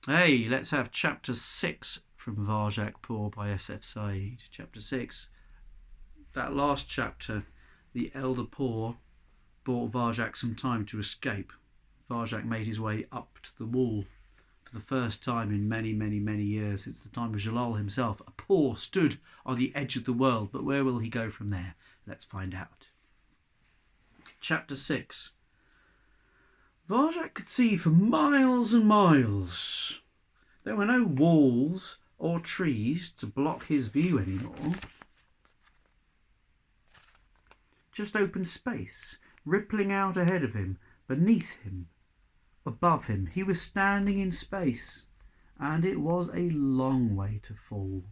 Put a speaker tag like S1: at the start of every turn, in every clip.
S1: Hey, let's have chapter 6 from Varjak Paw by S.F. Said. Chapter 6. That last chapter, the Elder Paw bought Varjak some time to escape. Varjak made his way up to the wall for the first time in many, many, many years since the time of Jalal himself. A paw stood on the edge of the world, but where will he go from there? Let's find out. Chapter 6. Varjak could see for miles and miles. There were no walls or trees to block his view anymore. Just open space, rippling out ahead of him, beneath him, above him. He was standing in space, and it was a long way to fall.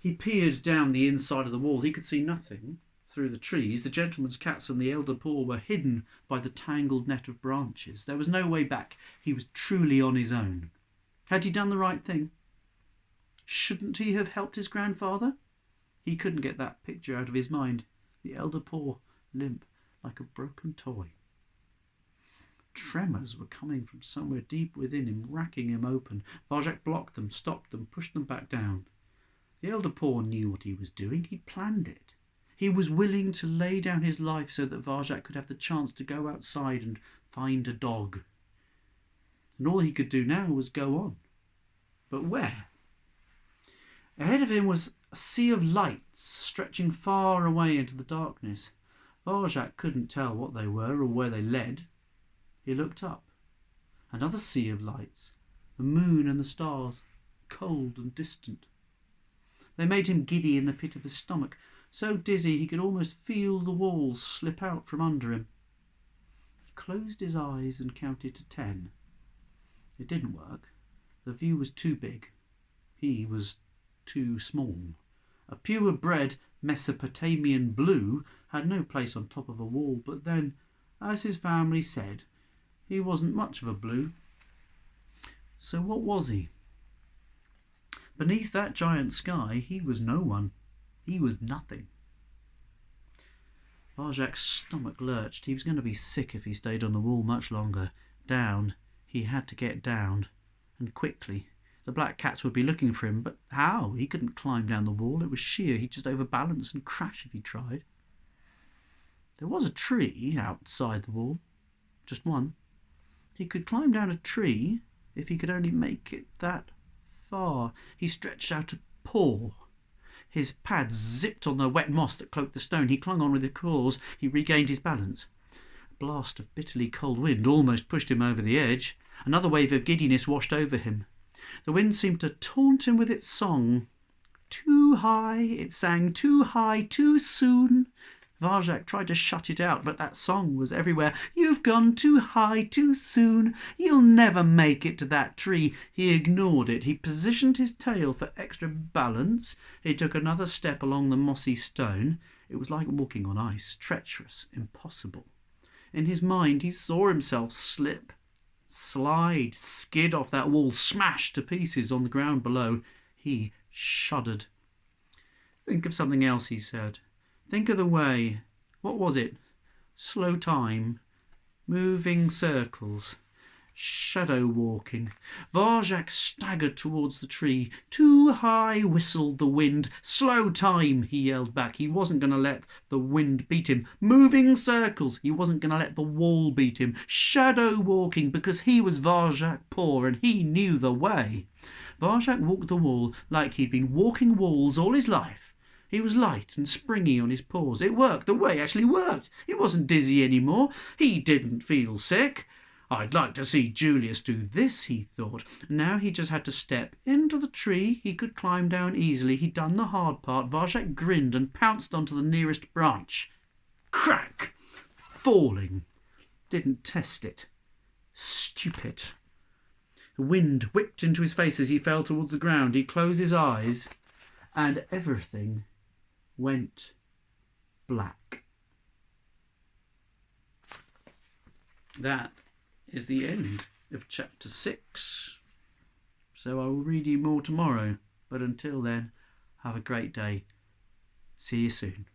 S1: He peered down the inside of the wall. He could see nothing through the trees. The gentleman's cats and the Elder Paw were hidden by the tangled net of branches. There was no way back. He was truly on his own. Had he done the right thing? Shouldn't he have helped his grandfather? He couldn't get that picture out of his mind. The Elder Paw, limp like a broken toy. Tremors were coming from somewhere deep within him, racking him open. Varjak blocked them, stopped them, pushed them back down. The Elder Paw knew what he was doing. He'd planned it. He was willing to lay down his life so that Varjak could have the chance to go outside and find a dog. And all he could do now was go on. But where? Ahead of him was a sea of lights stretching far away into the darkness. Varjak couldn't tell what they were or where they led. He looked up. Another sea of lights, the moon and the stars, cold and distant. They made him giddy in the pit of his stomach, so dizzy he could almost feel the walls slip out from under him. He closed his eyes and counted to 10. It didn't work. The view was too big. He was too small. A pure-bred Mesopotamian blue had no place on top of a wall, but then, as his family said, he wasn't much of a blue. So what was he? Beneath that giant sky, he was no one. He was nothing. Varjak's stomach lurched. He was going to be sick if he stayed on the wall much longer. Down. He had to get down. And quickly. The black cats would be looking for him, but how? He couldn't climb down the wall. It was sheer. He'd just overbalance and crash if he tried. There was a tree outside the wall. Just one. He could climb down a tree if he could only make it that far. He stretched out a paw. His pads zipped on the wet moss that cloaked the stone. He clung on with his claws. He regained his balance. A blast of bitterly cold wind almost pushed him over the edge. Another wave of giddiness washed over him. The wind seemed to taunt him with its song. Too high, it sang, too high, too soon. Varjak tried to shut it out, but that song was everywhere. You've gone too high, too soon. You'll never make it to that tree. He ignored it. He positioned his tail for extra balance. He took another step along the mossy stone. It was like walking on ice, treacherous, impossible. In his mind, he saw himself slip, slide, skid off that wall, smash to pieces on the ground below. He shuddered. Think of something else, he said. Think of the way. What was it? Slow time. Moving circles. Shadow walking. Varjak staggered towards the tree. Too high, whistled the wind. Slow time, he yelled back. He wasn't going to let the wind beat him. Moving circles. He wasn't going to let the wall beat him. Shadow walking, because he was Varjak Paw and he knew the way. Varjak walked the wall like he'd been walking walls all his life. He was light and springy on his paws. It worked. The way actually worked. He wasn't dizzy anymore. He didn't feel sick. I'd like to see Julius do this, he thought. Now he just had to step into the tree. He could climb down easily. He'd done the hard part. Varjak grinned and pounced onto the nearest branch. Crack! Falling. Didn't test it. Stupid. The wind whipped into his face as he fell towards the ground. He closed his eyes and everything went black. That is the end of chapter 6. So I will read you more tomorrow. But until then, have a great day. See you soon.